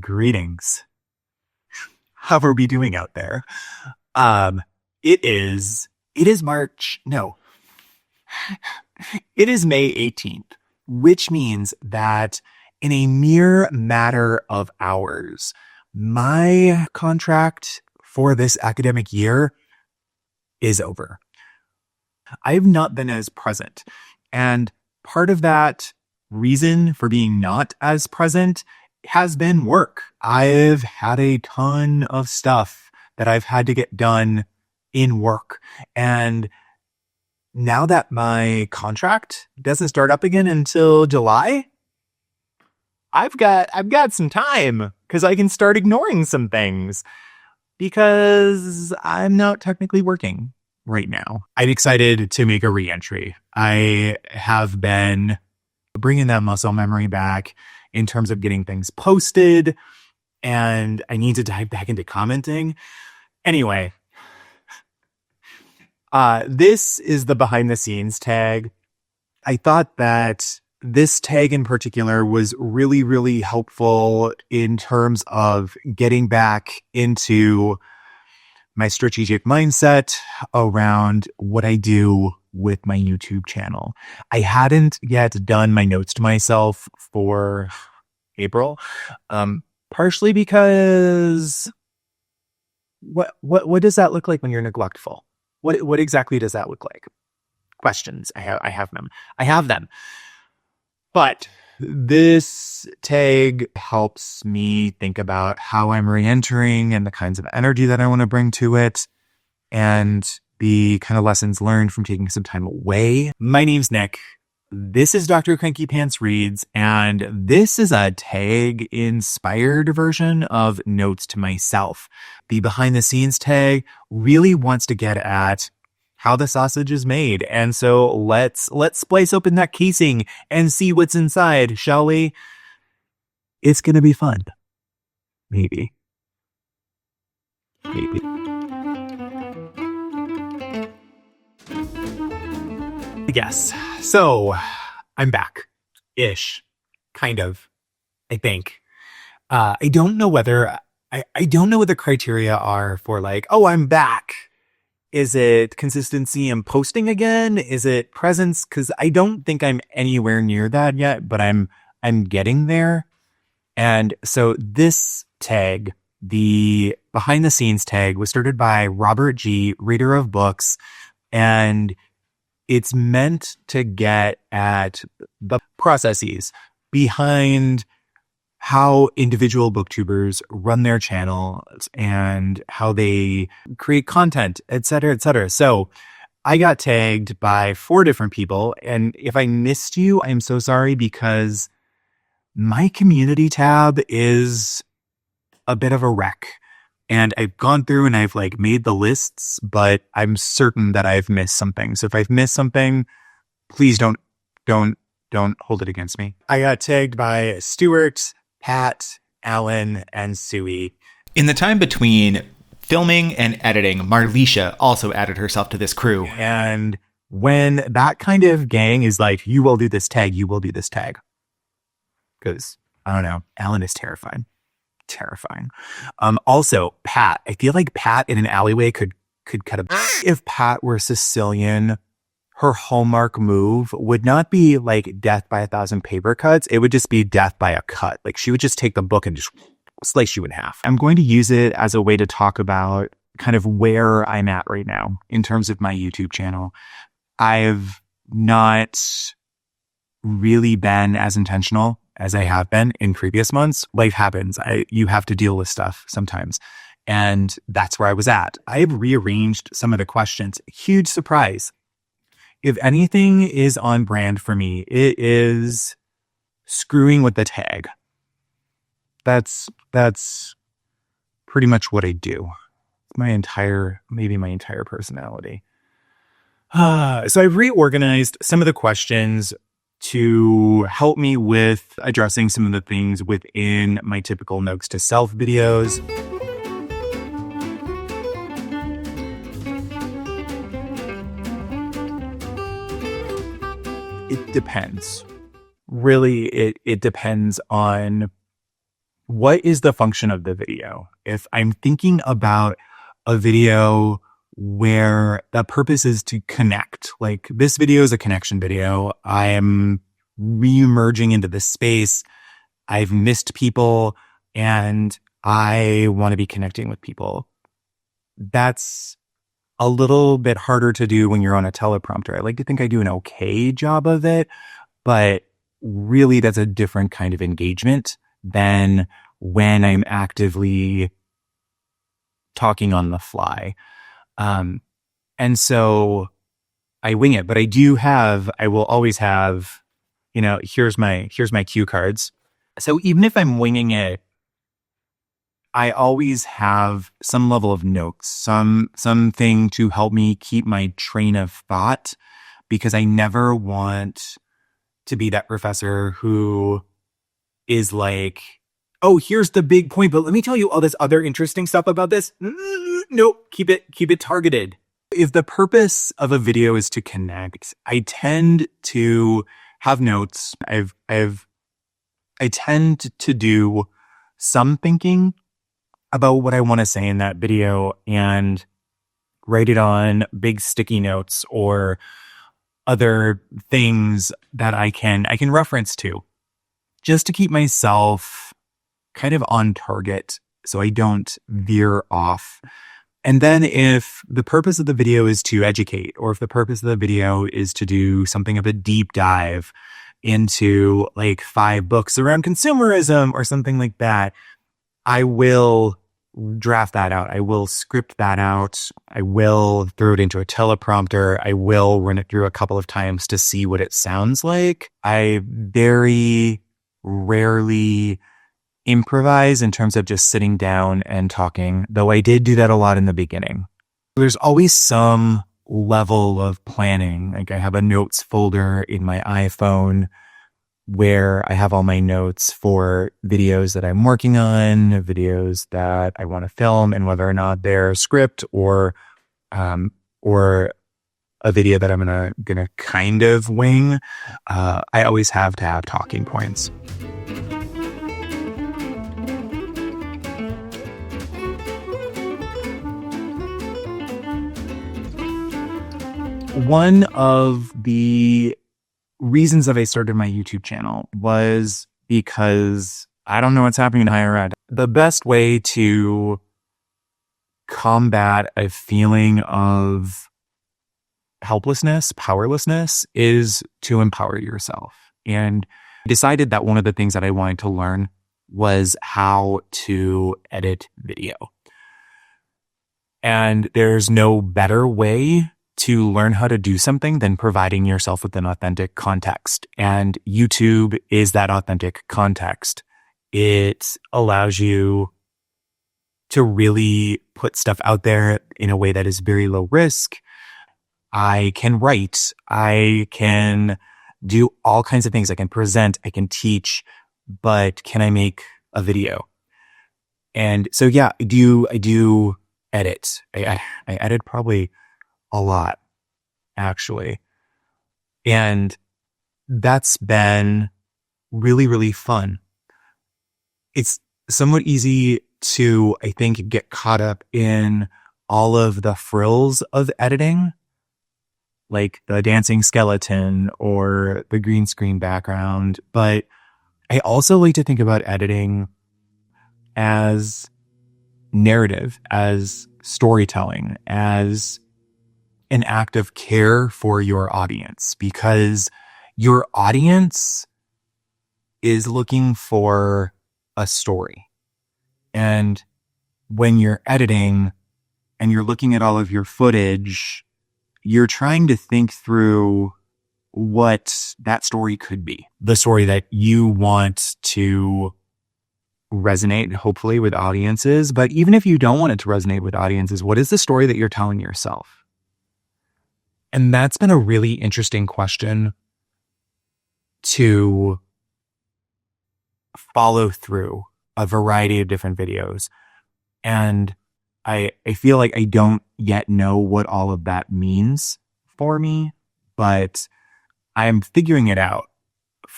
Greetings. How are we doing out there? It is March. No, it is May 18th, which means that in a mere matter of hours, my contract for this academic year is over. I've not been as present, and part of that reason for being not as present has been work. I've had a ton of stuff that I've had to get done in work. And now that my contract doesn't start up again until July, I've got some time because I can start ignoring some things because I'm not technically working right now. I'm excited to make a re-entry. I have been bringing that muscle memory back in terms of getting things posted, and I need to dive back into commenting. Anyway, this is the behind the scenes tag. I thought that this tag in particular was really, really helpful in terms of getting back into my strategic mindset around what I do with my YouTube channel. I hadn't yet done my notes to myself for April, partially because what does that look like when you're neglectful? What exactly does that look like? Questions. I have them. But this tag helps me think about how I'm re-entering and the kinds of energy that I want to bring to it, and the kind of lessons learned from taking some time away. My name's Nick. This is DrCrankyPantsReads, and this is a tag-inspired version of Notes to Myself. The behind-the-scenes tag really wants to get at how the sausage is made, and so let's splice open that casing and see what's inside, shall we? It's gonna be fun. Maybe. Yes. So I'm back-ish, kind of, I think. I don't know whether I don't know what the criteria are for like, oh, I'm back. Is it consistency and posting again? Is it presence? Because I don't think I'm anywhere near that yet, but I'm getting there. And so this tag, the behind the scenes tag, was started by Robert G., reader of books, and it's meant to get at the processes behind how individual booktubers run their channels and how they create content, et cetera, et cetera. So I got tagged by 4 different people. And if I missed you, I'm so sorry, because my community tab is a bit of a wreck. And I've gone through and I've like made the lists, but I'm certain that I've missed something. So if I've missed something, please don't hold it against me. I got tagged by Stuart, Pat, Alan, and Suey. In the time between filming and editing, Marlisha also added herself to this crew. And when that kind of gang is like, you will do this tag, you will do this tag. Because, I don't know, Alan is terrifying. Also, Pat. I feel like Pat in an alleyway could cut a... If Pat were Sicilian, her hallmark move would not be like death by 1,000 paper cuts. It would just be death by a cut. Like she would just take the book and just slice you in half. I'm going to use it as a way to talk about kind of where I'm at right now in terms of my YouTube channel. I've not really been as intentional as I have been in previous months. Life happens. You have to deal with stuff sometimes. And that's where I was at. I've rearranged some of the questions. Huge surprise. If anything is on brand for me, it is screwing with the tag. That's pretty much what I do. Maybe my entire personality. So I've reorganized some of the questions to help me with addressing some of the things within my typical Notes to Self videos. It depends. Really, it depends on what is the function of the video? If I'm thinking about a video where the purpose is to connect, like this video is a connection video. I am re-emerging into this space. I've missed people and I want to be connecting with people. That's a little bit harder to do when you're on a teleprompter. I like to think I do an okay job of it, but really that's a different kind of engagement than when I'm actively talking on the fly. And so I wing it, but I will always have, here's my cue cards. So even if I'm winging it, I always have some level of notes, something to help me keep my train of thought, because I never want to be that professor who is like, oh, here's the big point, but let me tell you all this other interesting stuff about this. Nope, keep it targeted. If the purpose of a video is to connect, I tend to have notes. I tend to do some thinking about what I want to say in that video and write it on big sticky notes or other things that I can reference to, just to keep myself kind of on target so I don't veer off. And then if the purpose of the video is to educate, or if the purpose of the video is to do something of a deep dive into like 5 books around consumerism or something like that, I will draft that out. I will script that out. I will throw it into a teleprompter. I will run it through a couple of times to see what it sounds like. I very rarely improvise in terms of just sitting down and talking, though I did do that a lot in the beginning. There's always some level of planning. Like I have a notes folder in my iPhone where I have all my notes for videos that I'm working on, videos that I want to film, and whether or not they're script or a video that I'm gonna kind of wing. I always have to have talking points. One of the reasons that I started my YouTube channel was because I don't know what's happening in higher ed. The best way to combat a feeling of helplessness, powerlessness, is to empower yourself. And I decided that one of the things that I wanted to learn was how to edit video. And there's no better way to learn how to do something than providing yourself with an authentic context. And YouTube is that authentic context. It allows you to really put stuff out there in a way that is very low risk. I can write. I can do all kinds of things. I can present. I can teach. But can I make a video? And so, yeah, I do edit. I edit probably a lot, actually. And that's been really, really fun. It's somewhat easy to, I think, get caught up in all of the frills of editing, like the dancing skeleton or the green screen background. But I also like to think about editing as narrative, as storytelling, as an act of care for your audience, because your audience is looking for a story. And when you're editing and you're looking at all of your footage, you're trying to think through what that story could be, the story that you want to resonate, hopefully, with audiences. But even if you don't want it to resonate with audiences, what is the story that you're telling yourself? And that's been a really interesting question to follow through a variety of different videos. And I feel like I don't yet know what all of that means for me, but I'm figuring it out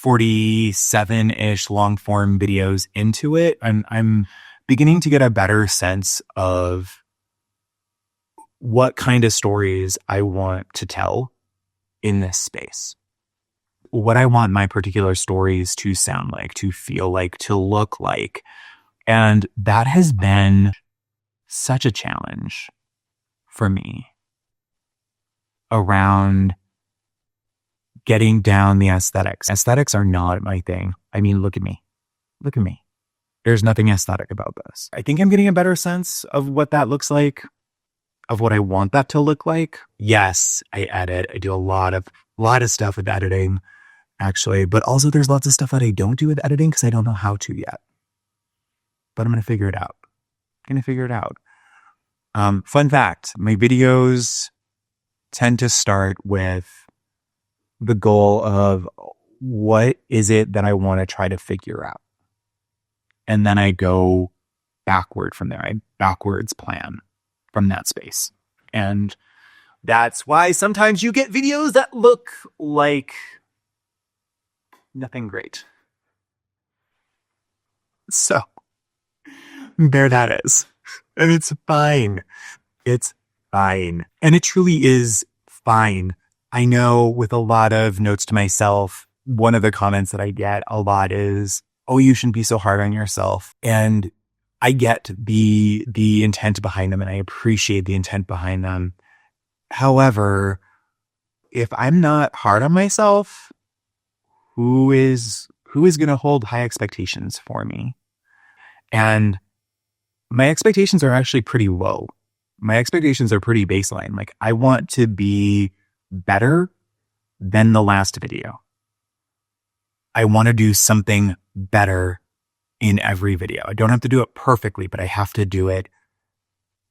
47-ish long form videos into it, and I'm beginning to get a better sense of what kind of stories I want to tell in this space. What I want my particular stories to sound like, to feel like, to look like. And that has been such a challenge for me around getting down the aesthetics. Aesthetics are not my thing. I mean, look at me. Look at me. There's nothing aesthetic about this. I think I'm getting a better sense of what that looks like, of what I want that to look like. Yes, I edit. I do a lot of stuff with editing, actually. But also there's lots of stuff that I don't do with editing because I don't know how to yet. But I'm going to figure it out. Fun fact, my videos tend to start with the goal of what is it that I want to try to figure out. And then I go backward from there. I backwards plan from that space. And that's why sometimes you get videos that look like nothing great. So there that is. And it's fine. It's fine. And it truly is fine. I know with a lot of notes to myself, one of the comments that I get a lot is, oh, you shouldn't be so hard on yourself. And I get the intent behind them and I appreciate the intent behind them. However, if I'm not hard on myself, who is going to hold high expectations for me? And my expectations are actually pretty low. My expectations are pretty baseline. Like, I want to be better than the last video. I want to do something better in every video. I don't have to do it perfectly, but I have to do it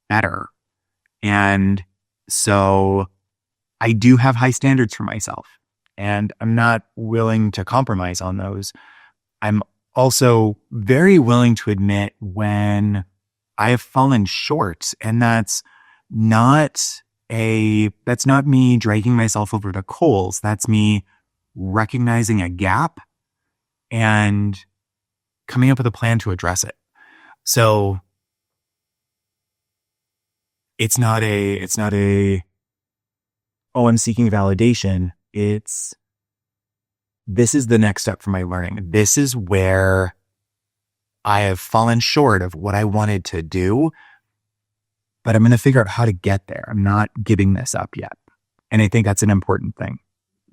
better. And so I do have high standards for myself, and I'm not willing to compromise on those. I'm also very willing to admit when I have fallen short, and that's not me dragging myself over the coals. That's me recognizing a gap and coming up with a plan to address it. So it's not a, oh, I'm seeking validation. This is the next step for my learning. This is where I have fallen short of what I wanted to do, but I'm going to figure out how to get there. I'm not giving this up yet. And I think that's an important thing,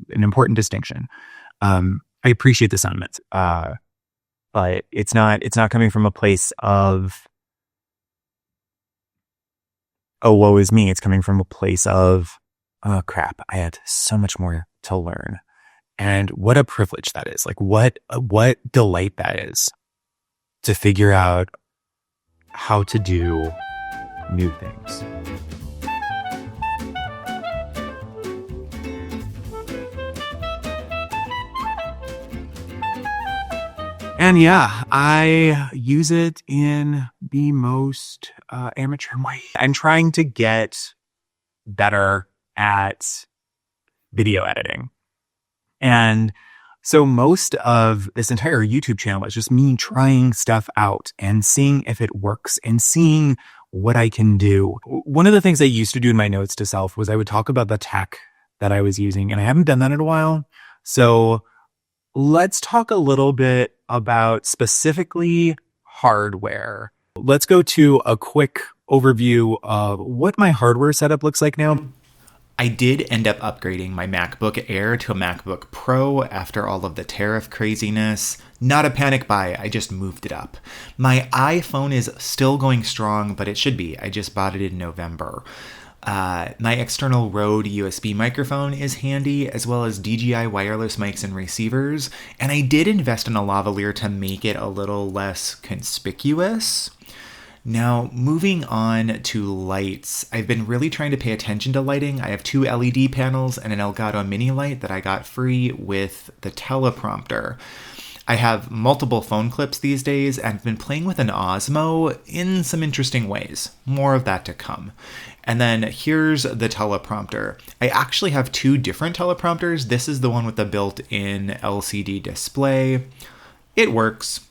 an important distinction. I appreciate the sentiments, but it's not coming from a place of, oh, woe is me. It's coming from a place of, oh crap, I had so much more to learn. And what a privilege that is. Like, what delight that is to figure out how to do new things. And yeah, I use it in the most amateur way. I'm trying to get better at video editing. And so most of this entire YouTube channel is just me trying stuff out and seeing if it works and seeing what I can do. One of the things I used to do in my notes to self was I would talk about the tech that I was using, and I haven't done that in a while. So let's talk a little bit about specifically hardware. Let's go to a quick overview of what my hardware setup looks like now. I did end up upgrading my MacBook Air to a MacBook Pro after all of the tariff craziness. Not a panic buy, I just moved it up. My iPhone is still going strong, but it should be. I just bought it in November. My external Rode USB microphone is handy, as well as DJI wireless mics and receivers, and I did invest in a lavalier to make it a little less conspicuous. Now, moving on to lights, I've been really trying to pay attention to lighting. I have 2 LED panels and an Elgato mini light that I got free with the Teleprompter. I have multiple phone clips these days and been playing with an Osmo in some interesting ways. More of that to come. And then here's the teleprompter. I actually have two different teleprompters. This is the one with the built-in LCD display. It works.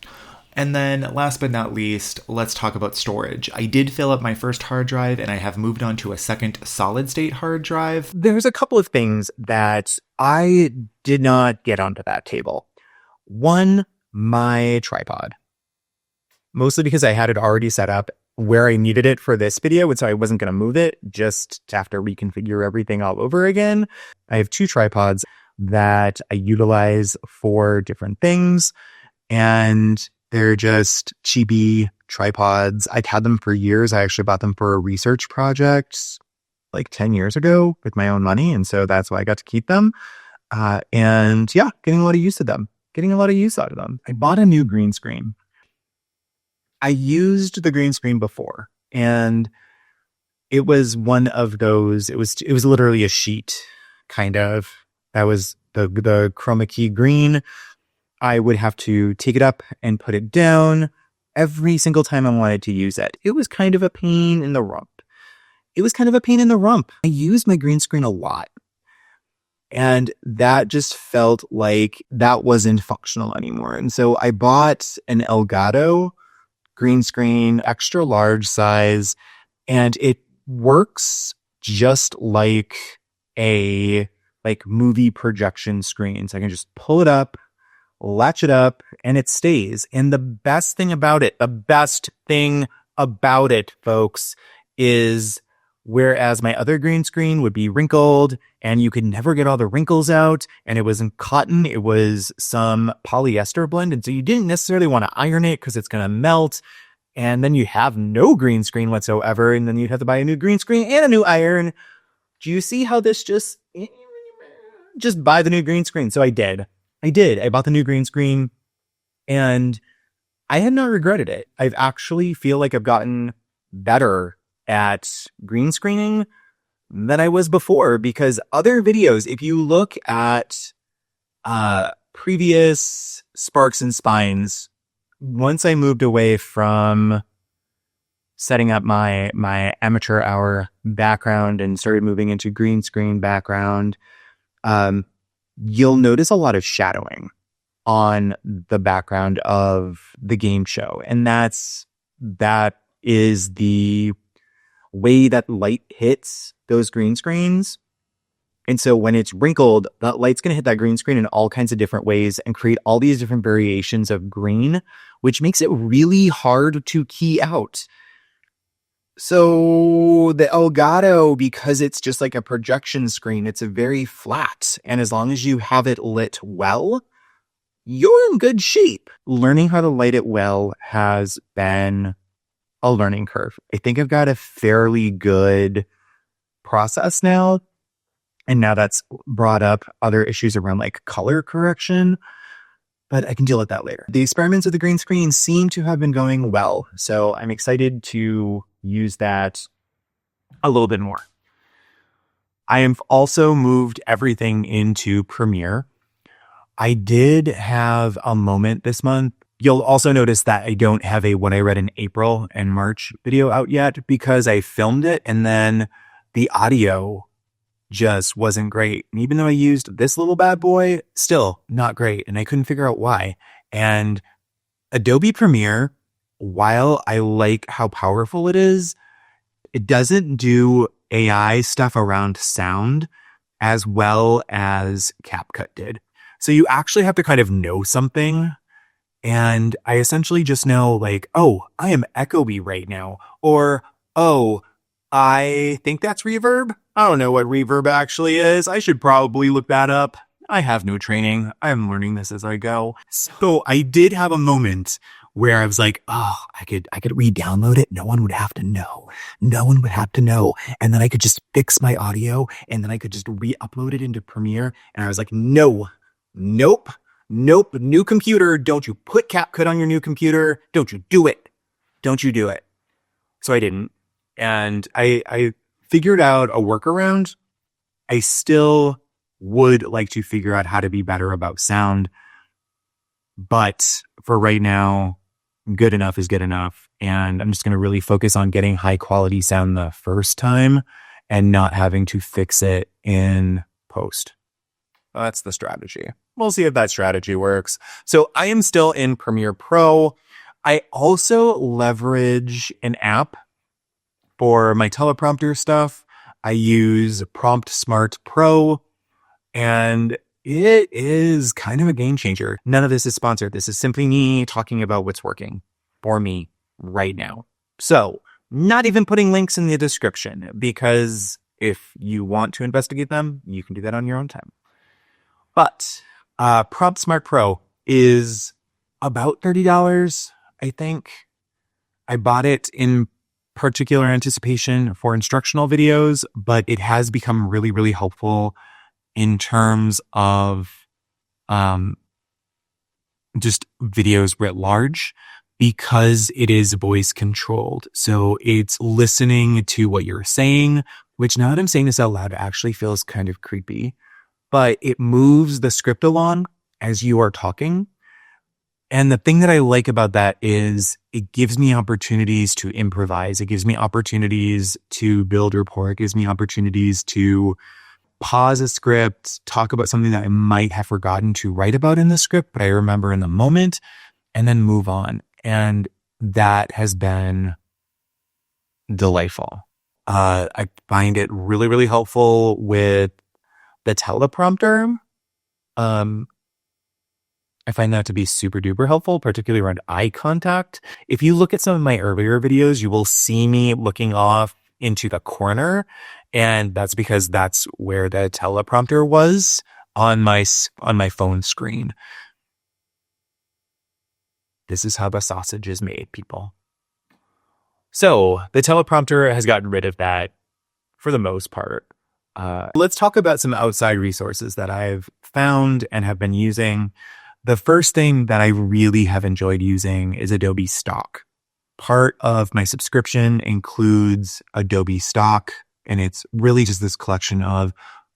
And then last but not least, let's talk about storage. I did fill up my first hard drive and I have moved on to a second solid state hard drive. There's a couple of things that I did not get onto that table. One, my tripod. Mostly because I had it already set up where I needed it for this video, and so I wasn't going to move it just to have to reconfigure everything all over again. I have two tripods that I utilize for different things, and they're just cheapy tripods. I'd had them for years. I actually bought them for a research project like 10 years ago with my own money, and so that's why I got to keep them. And yeah, getting a lot of use out of them. I bought a new green screen. I used the green screen before, and it was one of those, it was literally a sheet, kind of. That was the chroma key green. I would have to take it up and put it down every single time I wanted to use it. It was kind of a pain in the rump. I used my green screen a lot, and that just felt like that wasn't functional anymore. And so I bought an Elgato green screen, extra large size, and it works just like a movie projection screen. So I can just pull it up, latch it up, and it stays. And the best thing about it, folks, is whereas my other green screen would be wrinkled and you could never get all the wrinkles out, and it wasn't cotton, it was some polyester blend. And so you didn't necessarily want to iron it because it's going to melt. And then you have no green screen whatsoever. And then you'd have to buy a new green screen and a new iron. Do you see how this just buy the new green screen? So I did. I bought the new green screen and I had not regretted it. I've actually feel like I've gotten better at green screening than I was before, because other videos, if you look at previous Sparks and Spines, once I moved away from setting up my amateur hour background and started moving into green screen background, you'll notice a lot of shadowing on the background of the game show. And that is the way that light hits those green screens. And so when it's wrinkled, that light's going to hit that green screen in all kinds of different ways and create all these different variations of green, which makes it really hard to key out. So the Elgato, because it's just like a projection screen, it's a very flat. And as long as you have it lit well, you're in good shape. Learning how to light it well has been a learning curve. I think I've got a fairly good process now. And now that's brought up other issues around like color correction, but I can deal with that later. The experiments with the green screen seem to have been going well, so I'm excited to use that a little bit more. I have also moved everything into Premiere. I did have a moment this month. You'll also notice that I don't have a What I Read in April and March video out yet because I filmed it and then the audio just wasn't great. And even though I used this little bad boy, still not great. And I couldn't figure out why. And Adobe Premiere, while I like how powerful it is, it doesn't do AI stuff around sound as well as CapCut did. So you actually have to kind of know something. And I essentially just know like, oh, I am echoey right now. Or, oh, I think that's reverb. I don't know what reverb actually is. I should probably look that up. I have no training. I'm learning this as I go. So I did have a moment where I was like, oh, I could re-download it. No one would have to know. And then I could just fix my audio and then I could just re-upload it into Premiere. And I was like, nope. New computer. Don't you put CapCut on your new computer. Don't you do it. So I didn't. And I figured out a workaround. I still would like to figure out how to be better about sound. But for right now, good enough is good enough. And I'm just going to really focus on getting high quality sound the first time and not having to fix it in post. That's the strategy. We'll see if that strategy works. So I am still in Premiere Pro. I also leverage an app for my teleprompter stuff. I use Prompt Smart Pro, and it is kind of a game changer. None of this is sponsored. This is simply me talking about what's working for me right now. So, not even putting links in the description, because if you want to investigate them, you can do that on your own time. But Prompt Smart Pro is about $30, I think. I bought it in particular anticipation for instructional videos, but it has become really, really helpful in terms of just videos writ large, because it is voice controlled. So it's listening to what you're saying, which now that I'm saying this out loud, actually feels kind of creepy, but it moves the script along as you are talking. And the thing that I like about that is it gives me opportunities to improvise. It gives me opportunities to build rapport. It gives me opportunities to pause a script, talk about something that I might have forgotten to write about in the script, but I remember in the moment, and then move on. And that has been delightful. I find it really, really helpful with the teleprompter. I find that to be super duper helpful, particularly around eye contact. If you look at some of my earlier videos, you will see me looking off into the corner, and that's because that's where the teleprompter was on my phone screen. This is how the sausage is made, people. So the teleprompter has gotten rid of that for the most part. Let's talk about some outside resources that I've found and have been using. The first thing that I really have enjoyed using is Adobe Stock. Part of my subscription includes Adobe Stock, and it's really just this collection of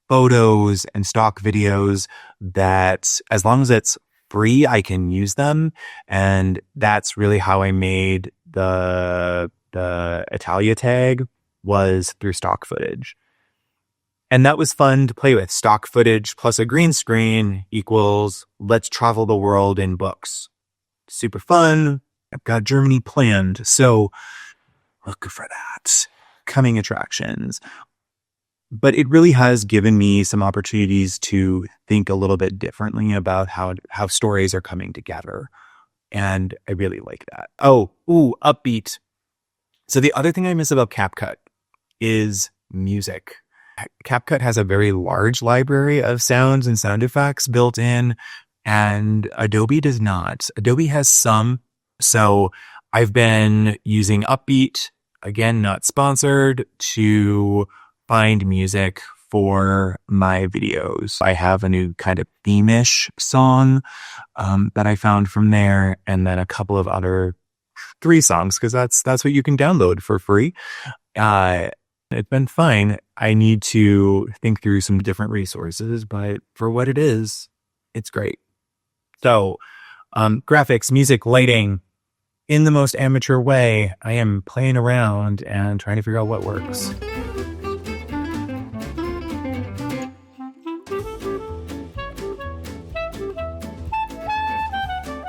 photos and stock videos that, as long as it's free, I can use them. And that's really how I made the Italia tag, was through stock footage. And that was fun to play with. Stock footage plus a green screen equals let's travel the world in books. Super fun. I've got Germany planned, so look for that. Coming attractions. But it really has given me some opportunities to think a little bit differently about how stories are coming together. And I really like that. Upbeat. So the other thing I miss about CapCut is music. CapCut has a very large library of sounds and sound effects built in, and Adobe does not. Adobe has some. So I've been using Upbeat, again, not sponsored, to find music for my videos. I have a new kind of theme-ish song that I found from there, and then a couple of other 3 songs, because that's what you can download for free. It's been fine. I need to think through some different resources, but for what it is, it's great. So, graphics, music, lighting, in the most amateur way, I am playing around and trying to figure out what works.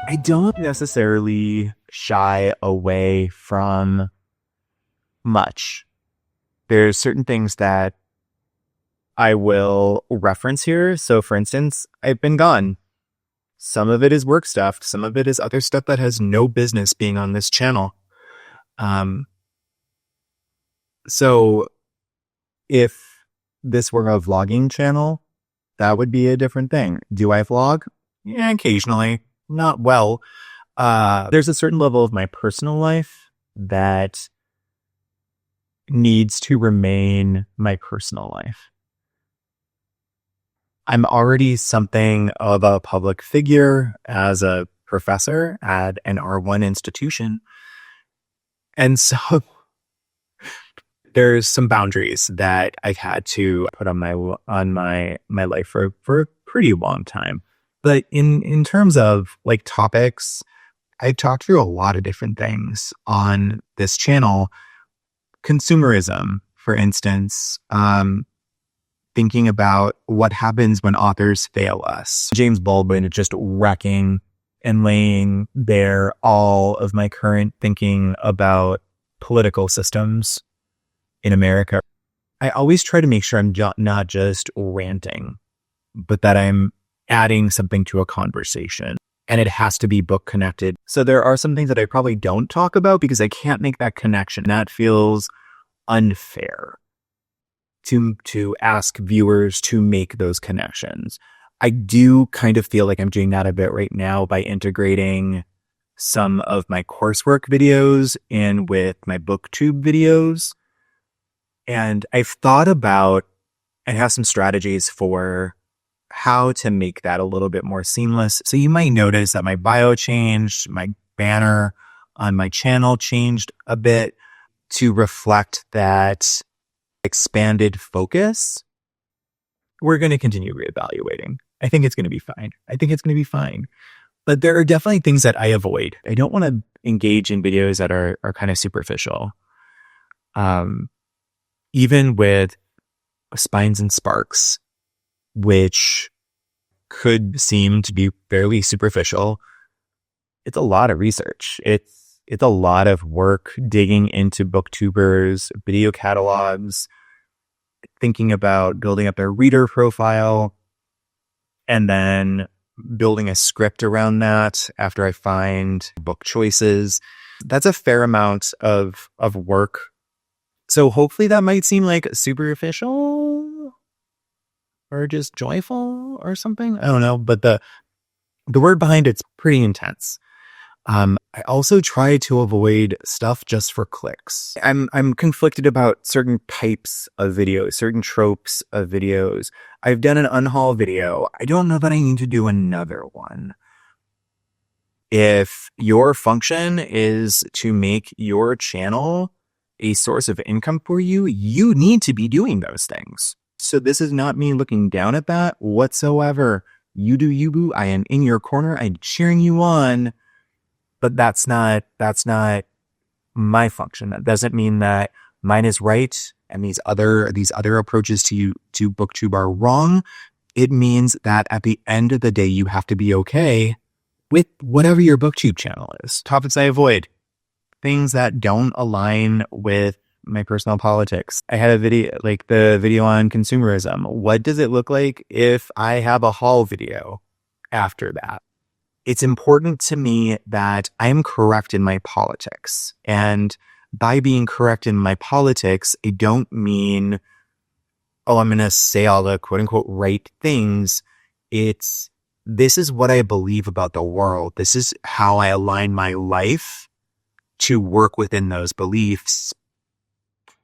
I don't necessarily shy away from much. There's certain things that I will reference here. So for instance, I've been gone. Some of it is work stuff. Some of it is other stuff that has no business being on this channel. So if this were a vlogging channel, that would be a different thing. Do I vlog? Yeah, occasionally. Not well. There's a certain level of my personal life that needs to remain my personal life. I'm already something of a public figure as a professor at an R1 institution. And so there's some boundaries that I've had to put on my life for a pretty long time. But in terms of like topics, I've talked through a lot of different things on this channel. Consumerism, for instance, thinking about what happens when authors fail us. James Baldwin just wrecking and laying bare all of my current thinking about political systems in America. I always try to make sure I'm not just ranting, but that I'm adding something to a conversation. And it has to be book connected. So there are some things that I probably don't talk about because I can't make that connection. That feels unfair to ask viewers to make those connections. I do kind of feel like I'm doing that a bit right now by integrating some of my coursework videos in with my BookTube videos. And I've thought about and have some strategies for how to make that a little bit more seamless. So you might notice that my bio changed, my banner on my channel changed a bit to reflect that expanded focus. We're going to continue reevaluating. I think it's going to be fine. But there are definitely things that I avoid. I don't want to engage in videos that are kind of superficial. Even with Spines and Sparks, which could seem to be fairly superficial, it's a lot of research. It's a lot of work digging into booktubers, video catalogs, thinking about building up their reader profile, and then building a script around that after I find book choices. That's a fair amount of work. So hopefully that might seem like superficial or just joyful or something. I don't know, but the word behind it's pretty intense. I also try to avoid stuff just for clicks. I'm conflicted about certain types of videos, certain tropes of videos. I've done an unhaul video. I don't know that I need to do another one. If your function is to make your channel a source of income for you, you need to be doing those things. So this is not me looking down at that whatsoever. You do you, boo. I am in your corner. I'm cheering you on. But that's not my function. That doesn't mean that mine is right and these other approaches to BookTube are wrong. It means that at the end of the day, you have to be okay with whatever your BookTube channel is. Topics I avoid. Things that don't align with my personal politics. I had a video, like the video on consumerism. What does it look like if I have a haul video after that? It's important to me that I'm correct in my politics. And by being correct in my politics, I don't mean, I'm going to say all the quote unquote right things. This is what I believe about the world. This is how I align my life to work within those beliefs.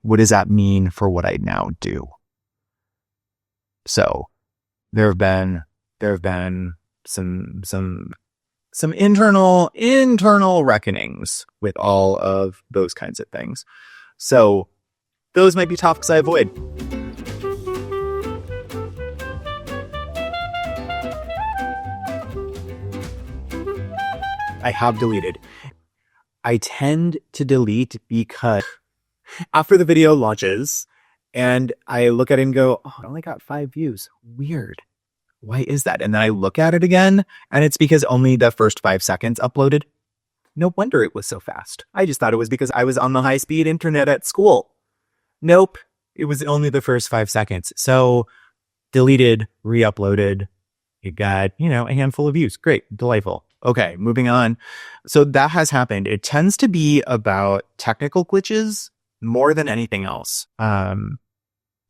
What does that mean for what I now do? So there have been some internal reckonings with all of those kinds of things. So those might be topics I avoid. I have deleted. I tend to delete because after the video launches and I look at it and go, I only got 5 views. Weird. Why is that? And then I look at it again and it's because only the first 5 seconds uploaded. No wonder it was so fast. I just thought it was because I was on the high-speed internet at school. Nope. It was only the first 5 seconds. So deleted, re-uploaded. It got, a handful of views. Great. Delightful. Okay, moving on. So that has happened. It tends to be about technical glitches more than anything else. I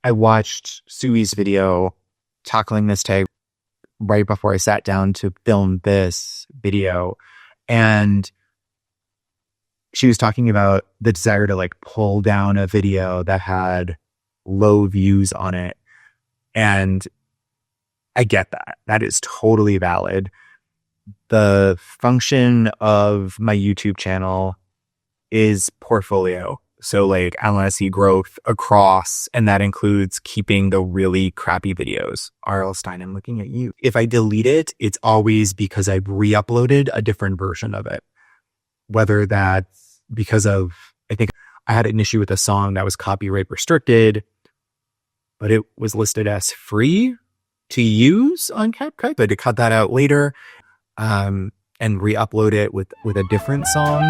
watched Sui's video tackling this tag right before I sat down to film this video. And she was talking about the desire to pull down a video that had low views on it. And I get that. That is totally valid. The function of my YouTube channel is portfolio. So like I want to see growth across, and that includes keeping the really crappy videos. R.L. Stein, I'm looking at you. If I delete it, it's always because I've re-uploaded a different version of it. Whether that's because of, I think I had an issue with a song that was copyright restricted, but it was listed as free to use on CapCut. But to cut that out later and re-upload it with a different song.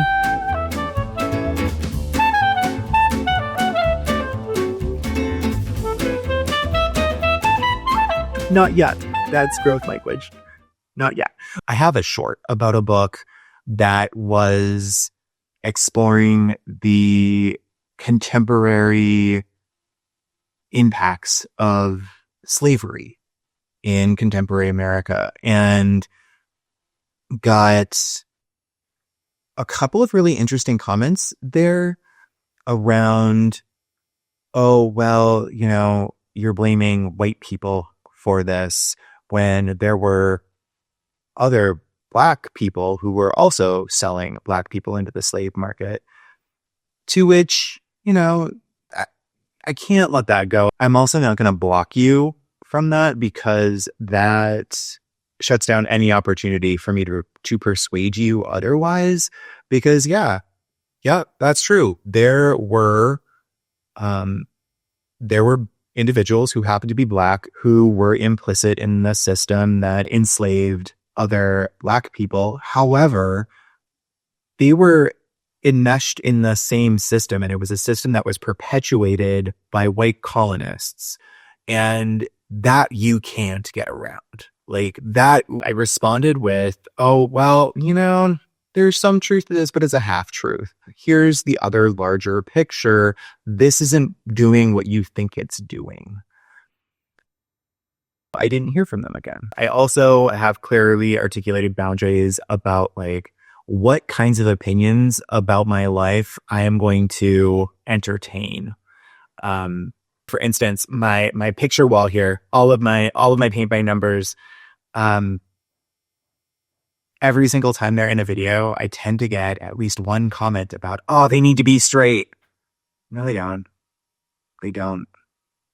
Not yet. That's growth language. Not yet. I have a short about a book that was exploring the contemporary impacts of slavery in contemporary America, and got a couple of really interesting comments there around, oh, well, you know, you're blaming white people for this when there were other Black people who were also selling Black people into the slave market. To which, you know, I can't let that go. I'm also not going to block you from that, because that shuts down any opportunity for me to persuade you otherwise. Because yeah, that's true. There were individuals who happened to be Black who were implicit in the system that enslaved other Black people. However, they were enmeshed in the same system, and it was a system that was perpetuated by white colonists, and that you can't get around. Like that, I responded with, oh, well, you know, there's some truth to this, but it's a half truth. Here's the other larger picture. This isn't doing what you think it's doing. I didn't hear from them again. I also have clearly articulated boundaries about like what kinds of opinions about my life I am going to entertain. For instance, my picture wall here, all of my paint by numbers, every single time they're in a video, I tend to get at least one comment about, oh, they need to be straight. No, they don't. They don't.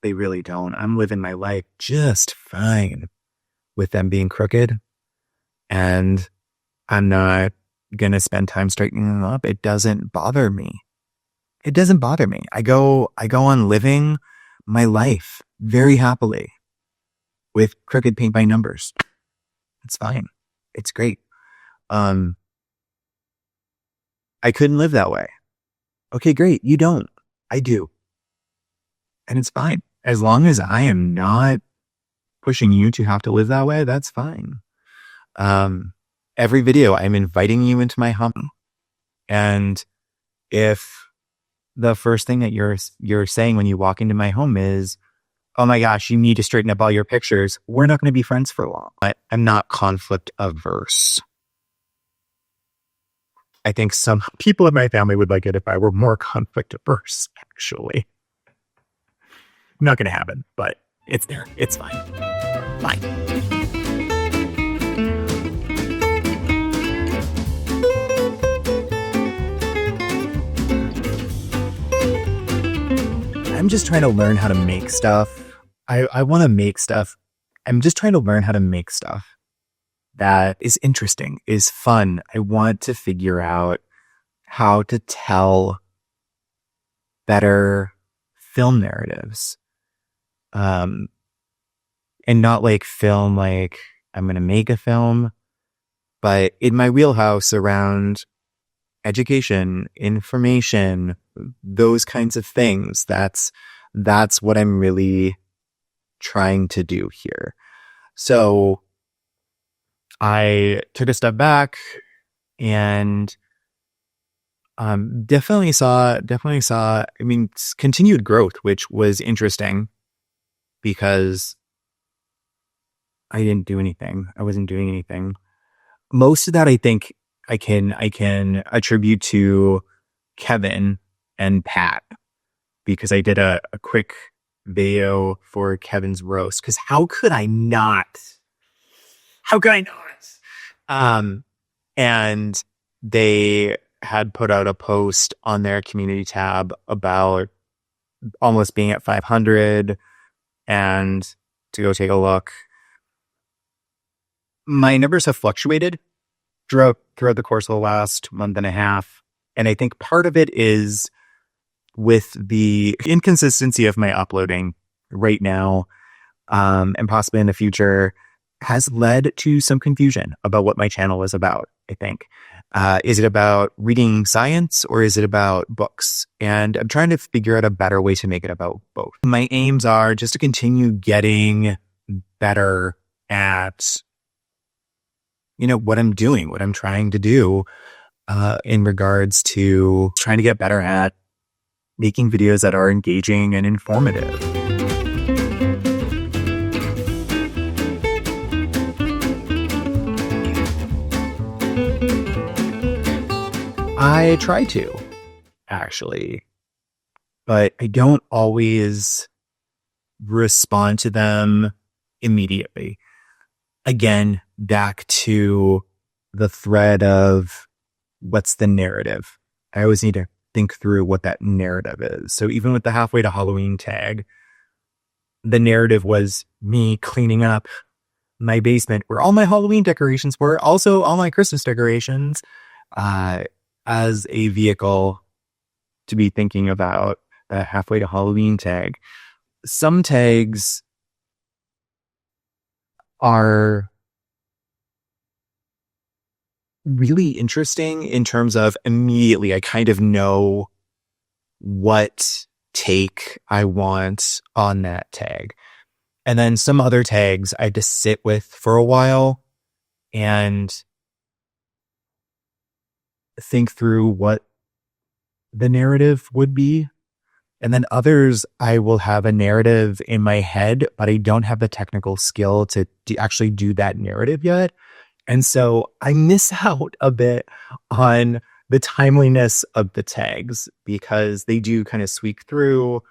They really don't. I'm living my life just fine with them being crooked. And I'm not going to spend time straightening them up. It doesn't bother me. It doesn't bother me. I go on living my life very happily with crooked paint by numbers. It's fine. It's great. I couldn't live that way. Okay, great. You don't. I do. And it's fine. As long as I am not pushing you to have to live that way, that's fine. Every video, I'm inviting you into my home. And if the first thing that you're saying when you walk into my home is, oh my gosh, you need to straighten up all your pictures, we're not going to be friends for long. I'm not conflict averse. I think some people in my family would like it if I were more conflict averse, actually. Not going to happen, but it's there. It's fine. Fine. I'm just trying to learn how to make stuff. I want to make stuff. I'm just trying to learn how to make stuff that is interesting, is fun. I want to figure out how to tell better film narratives. And not like film, like I'm going to make a film, but in my wheelhouse around education, information, those kinds of things. That's what I'm really trying to do here. So I took a step back and definitely saw, I mean, continued growth, which was interesting because I didn't do anything. I wasn't doing anything. Most of that, I think I can attribute to Kevin and Pat, because I did a quick video for Kevin's roast. Because how could I not? And they had put out a post on their community tab about almost being at 500, and to go take a look. My numbers have fluctuated throughout the course of the last month and a half. And I think part of it is with the inconsistency of my uploading right now, and possibly in the future, has led to some confusion about what my channel is about, I think. Is it about reading science or is it about books? And I'm trying to figure out a better way to make it about both. My aims are just to continue getting better at, what I'm doing, what I'm trying to do, in regards to trying to get better at making videos that are engaging and informative. I try to, actually, but I don't always respond to them immediately. Again, back to the thread of what's the narrative. I always need to think through what that narrative is. So even with the halfway to Halloween tag, the narrative was me cleaning up my basement where all my Halloween decorations were, also all my Christmas decorations, as a vehicle to be thinking about the halfway to Halloween tag. Some tags are really interesting in terms of immediately I kind of know what take I want on that tag. And then some other tags I had to sit with for a while and think through what the narrative would be. And then others, I will have a narrative in my head, but I don't have the technical skill to actually do that narrative yet. And so I miss out a bit on the timeliness of the tags because they do kind of squeak through.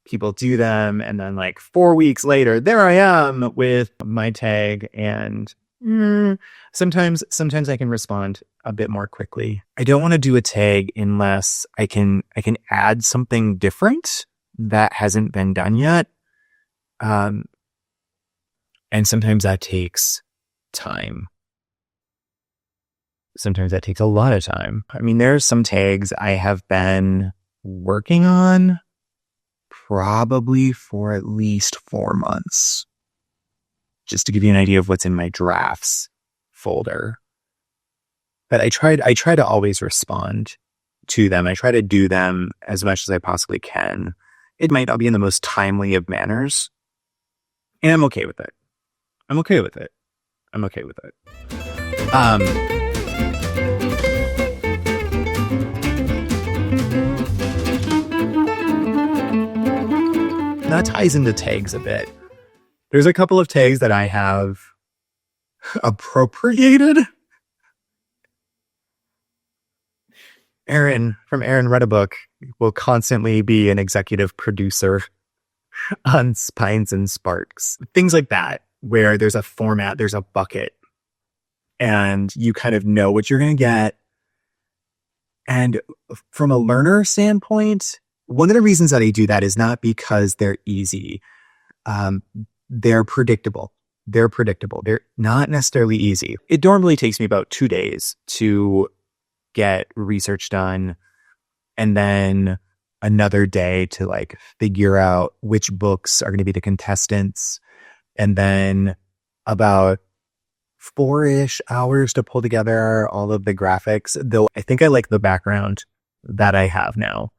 People do them. And then like 4 weeks later, there I am with my tag. And sometimes I can respond a bit more quickly. I don't want to do a tag unless I can add something different that hasn't been done yet. And sometimes that takes time. Sometimes that takes a lot of time. I mean, there's some tags I have been working on probably for at least 4 months. Just to give you an idea of what's in my drafts folder. But I try to always respond to them. I try to do them as much as I possibly can. It might not be in the most timely of manners. And I'm okay with it. I'm okay with it. That ties into tags a bit. There's a couple of tags that I have appropriated. Aaron from Aaron Read a Book will constantly be an executive producer on Spines and Sparks. Things like that, where there's a format, there's a bucket, and you kind of know what you're going to get. And from a learner standpoint, one of the reasons that I do that is not because they're easy. They're predictable. They're not necessarily easy. It normally takes me about 2 days to get research done, and then another day to like figure out which books are going to be the contestants, and then about 4-ish hours to pull together all of the graphics. Though I think I like the background that I have now,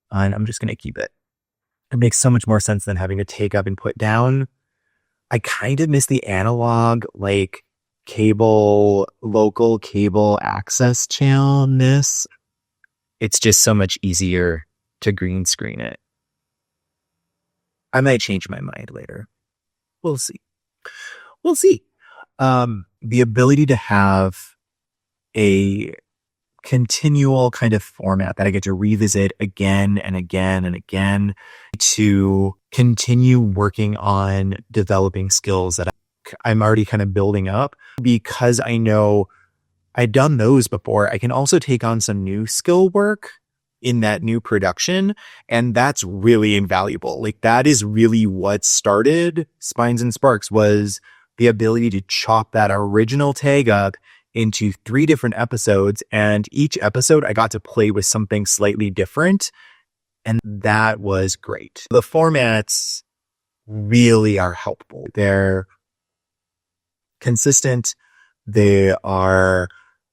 and I'm just going to keep it. It makes so much more sense than having to take up and put down. I kind of miss the analog, like local cable access channel-ness. It's just so much easier to green screen it. I might change my mind later. We'll see. The ability to have a continual kind of format that I get to revisit again and again and again to continue working on developing skills that I'm already kind of building up, because I know I'd done those before. I can also take on some new skill work in that new production, and that's really invaluable. Like, that is really what started Spines and Sparks, was the ability to chop that original tag up into 3 different episodes, and each episode I got to play with something slightly different, and that was great. The formats really are helpful. They're consistent. They are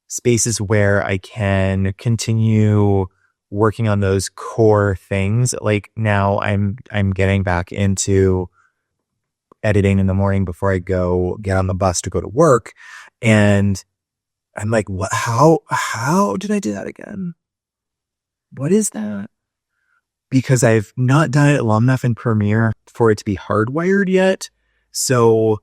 spaces where I can continue working on those core things. Like, now I'm getting back into editing in the morning before I go get on the bus to go to work, and I'm like, what? How did I do that again? What is that? Because I've not done it long enough in Premiere for it to be hardwired yet. So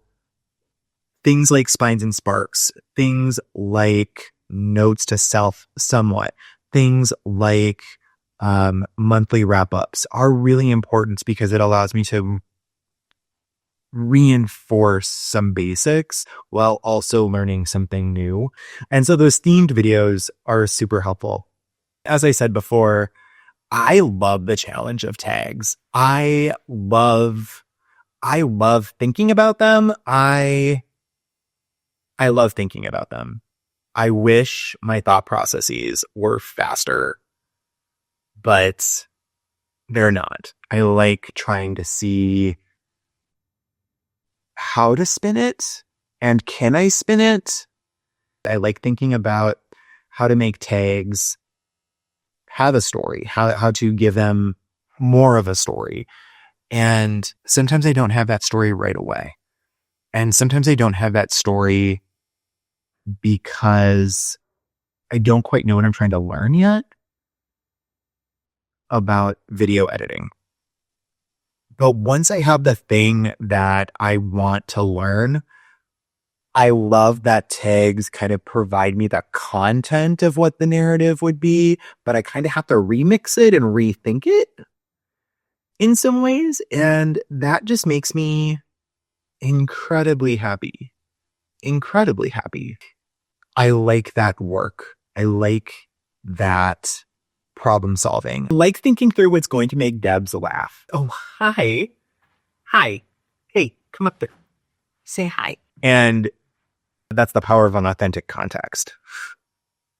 things like Spines and Sparks, things like notes to self somewhat, things like monthly wrap-ups are really important because it allows me to reinforce some basics while also learning something new. And so those themed videos are super helpful. As I said before, I love the challenge of tags. I love thinking about them. I love thinking about them. I wish my thought processes were faster, but they're not. I like trying to see how to spin it, and can I spin it? I like thinking about how to make tags have a story, how to give them more of a story. And sometimes I don't have that story right away. And sometimes I don't have that story because I don't quite know what I'm trying to learn yet about video editing. But once I have the thing that I want to learn, I love that tags kind of provide me the content of what the narrative would be, but I kind of have to remix it and rethink it in some ways. And that just makes me incredibly happy. Incredibly happy. I like that work. I like that problem solving. I like thinking through what's going to make Debs laugh. Oh, hi. Hi. Hey, come up there. Say hi. And that's the power of an authentic context,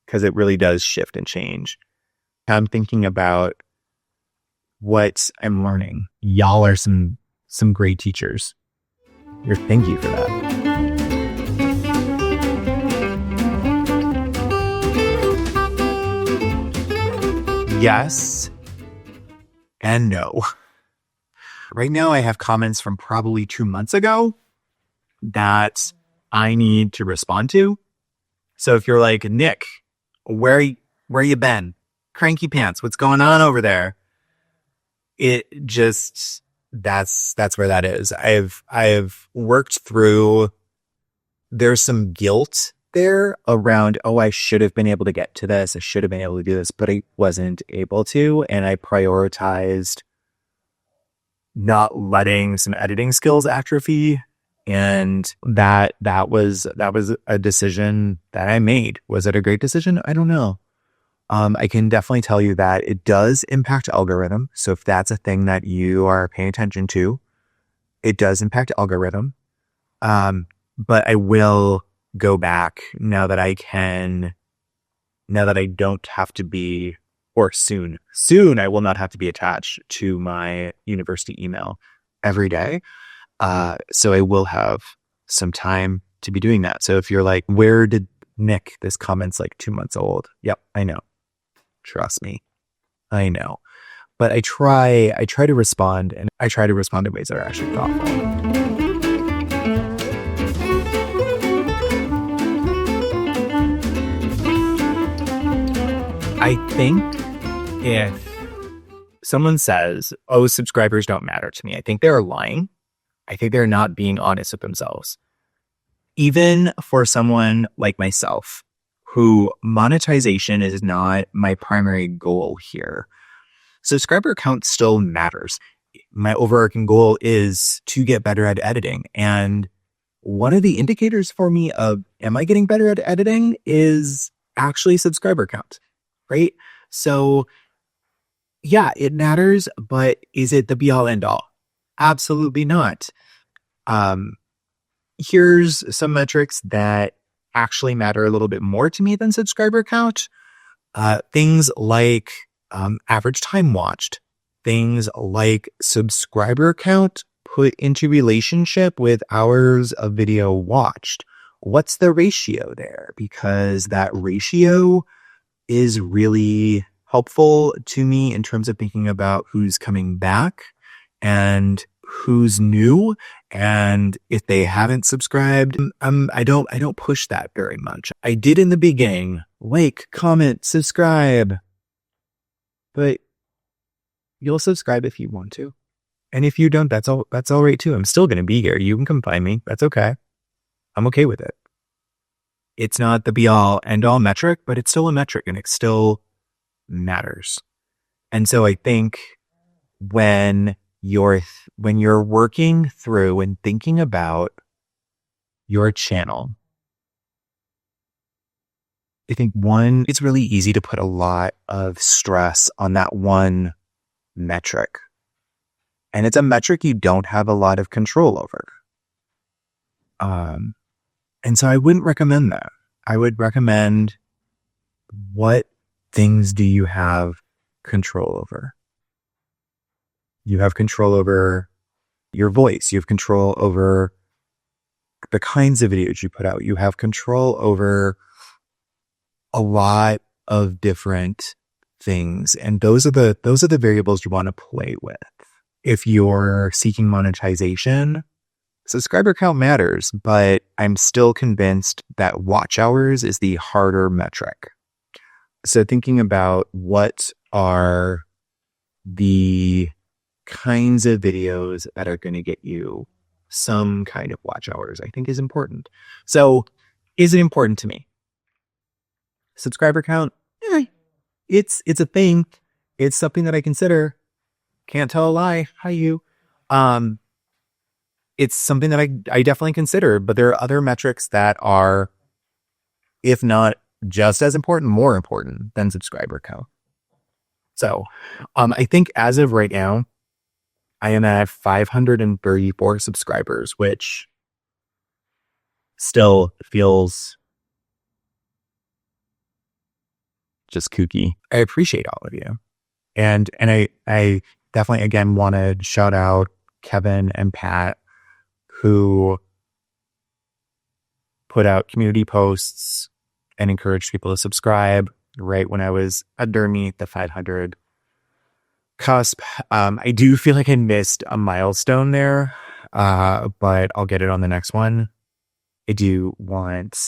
because it really does shift and change. I'm thinking about what I'm learning. Y'all are some great teachers. Thank you for that. Yes and no. Right now I have comments from probably 2 months ago that I need to respond to. So if you're like, Nick, where you been? Cranky Pants, what's going on over there? It just, that's where that is. I've worked through, there's some guilt there around, oh, I should have been able to get to this. I should have been able to do this, but I wasn't able to. And I prioritized not letting some editing skills atrophy. And that was a decision that I made. Was it a great decision? I don't know. I can definitely tell you that it does impact algorithm. So if that's a thing that you are paying attention to, it does impact algorithm. But I will go back now that I don't have to be, or soon I will not have to be attached to my university email every day. So I will have some time to be doing that. So if you're like, where did Nick, this comment's like 2 months old. Yep, I know. Trust me. I know. But I try to respond, and I try to respond in ways that are actually thoughtful. I think if someone says, oh, subscribers don't matter to me, I think they're lying. I think they're not being honest with themselves. Even for someone like myself, who monetization is not my primary goal here, subscriber count still matters. My overarching goal is to get better at editing. And one of the indicators for me of, am I getting better at editing, is actually subscriber count, right? So yeah, it matters, but is it the be all end all? Absolutely not. Here's some metrics that actually matter a little bit more to me than subscriber count. Things like average time watched, things like subscriber count put into relationship with hours of video watched. What's the ratio there? Because that ratio is really helpful to me in terms of thinking about who's coming back and who's new. And if they haven't subscribed, I don't push that very much. I did in the beginning, like, comment, subscribe, but you'll subscribe if you want to. And if you don't, that's all right too. I'm still going to be here. You can come find me. That's okay. I'm okay with it. It's not the be all end all metric, but it's still a metric and it still matters. And so I think when you're working through and thinking about your channel, I think one, it's really easy to put a lot of stress on that one metric. And it's a metric you don't have a lot of control over. And so I wouldn't recommend that. I would recommend, what things do you have control over? You have control over your voice. You have control over the kinds of videos you put out. You have control over a lot of different things. And those are the variables you want to play with. If you're seeking monetization, subscriber count matters, but I'm still convinced that watch hours is the harder metric. So thinking about what are the kinds of videos that are going to get you some kind of watch hours, I think is important. So is it important to me? Subscriber count? It's a thing. It's something that I consider. Can't tell a lie. Hi, you. It's something that I definitely consider, but there are other metrics that are, if not just as important, more important than subscriber count. So, I think as of right now, I am at 534 subscribers, which still feels just kooky. I appreciate all of you. And I definitely, again, want to shout out Kevin and Pat, who put out community posts and encouraged people to subscribe right when I was underneath the 500 cusp. I do feel like I missed a milestone there, but I'll get it on the next one. I do want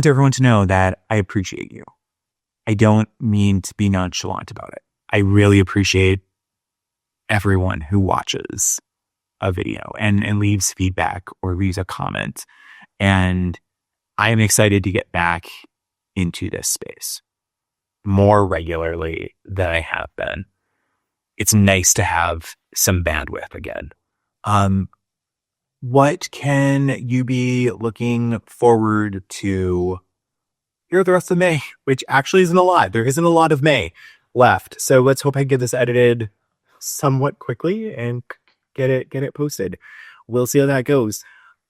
everyone to know that I appreciate you. I don't mean to be nonchalant about it. I really appreciate everyone who watches a video and leaves feedback or leaves a comment. And I am excited to get back into this space more regularly than I have been. It's nice to have some bandwidth again. What can you be looking forward to here the rest of May? Which actually isn't a lot. There isn't a lot of May left. So let's hope I get this edited somewhat quickly and get it posted. We'll see how that goes.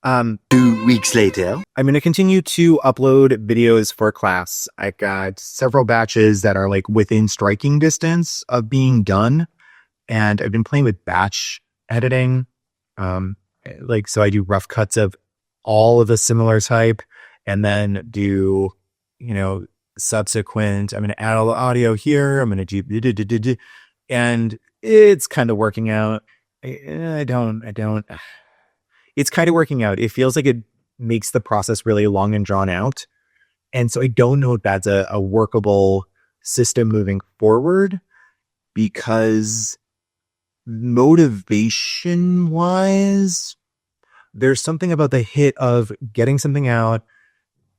2 weeks later, I'm going to continue to upload videos for class. I got several batches that are like within striking distance of being done. And I've been playing with batch editing. So I do rough cuts of all of the similar type and then do, subsequent. I'm going to add all the audio here. I'm going to do, and it's kind of working out. It's kind of working out. It feels like it makes the process really long and drawn out. And so I don't know if that's a workable system moving forward, because motivation wise, there's something about the hit of getting something out,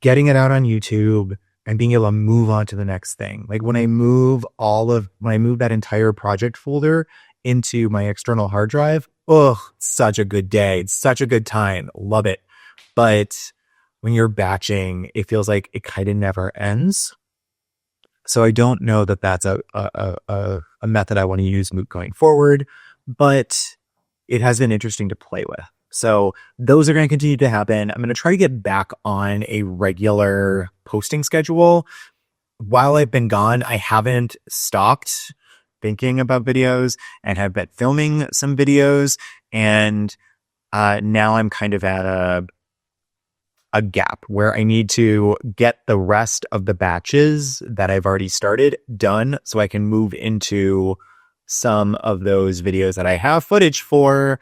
getting it out on YouTube, and being able to move on to the next thing. Like when I move that entire project folder into my external hard drive, such a good day. It's such a good time. Love it. but when you're batching, it feels like it kind of never ends. So I don't know that that's a method I want to use going forward, but it has been interesting to play with. So those are going to continue to happen. I'm going to try to get back on a regular posting schedule. While I've been gone, I haven't stopped thinking about videos and have been filming some videos. And now I'm kind of at a gap where I need to get the rest of the batches that I've already started done so I can move into some of those videos that I have footage for,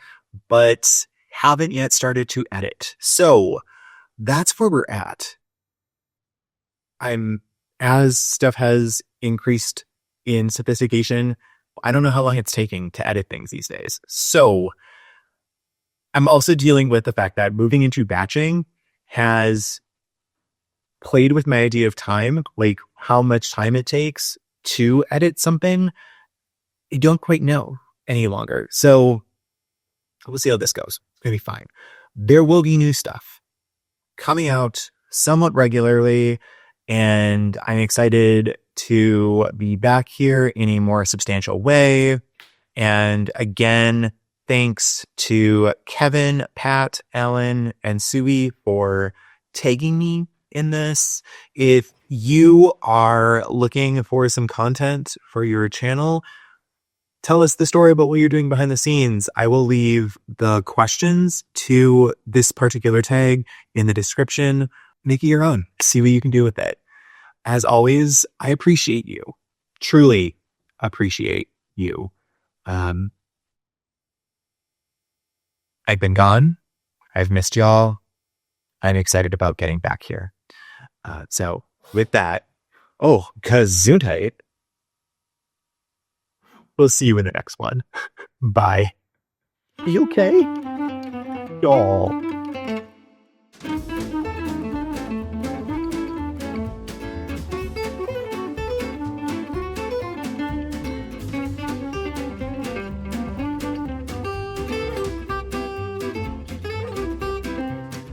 but haven't yet started to edit. So that's where we're at. As stuff has increased in sophistication, I don't know how long it's taking to edit things these days. So I'm also dealing with the fact that moving into batching has played with my idea of time, like how much time it takes to edit something. I don't quite know any longer. So we'll see how this goes. It's going to be fine. There will be new stuff coming out somewhat regularly, and I'm excited to be back here in a more substantial way. And again, thanks to Kevin, Pat, Ellen, and Sui for tagging me in this. If you are looking for some content for your channel, tell us the story about what you're doing behind the scenes. I will leave the questions to this particular tag in the description. Make it your own. See what you can do with it. As always, I appreciate you. Truly appreciate you. I've been gone. I've missed y'all. I'm excited about getting back here. So with that, Gesundheit. We'll see you in the next one. Bye. Are you okay? Y'all.